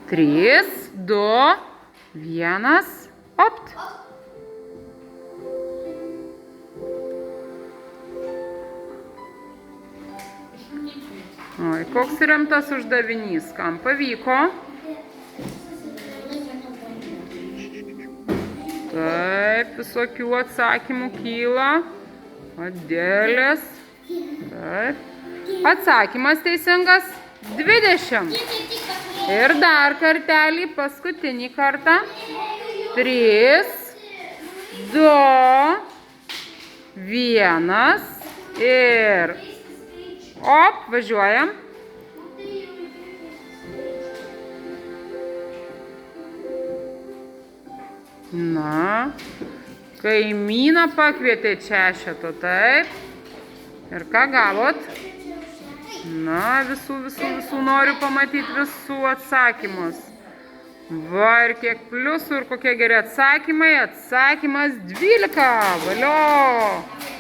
3, 2, 1. Opt. Oi, koks rimtas uždavinys, kam pavyko? Taip, visokių atsakymų kyla. Adėlės. Taip. Atsakymas teisingas 20. Ir dar kartelį, paskutinį kartą. 3, 2, 1. Ir op, važiuojam. Na, kaimyną pakvietė šešeto, taip. Ir ką gavot? Na, visų noriu pamatyti visų atsakymus. Va, ir kiek pliusų ir kokie geri atsakymai. Atsakymas 12. Valio.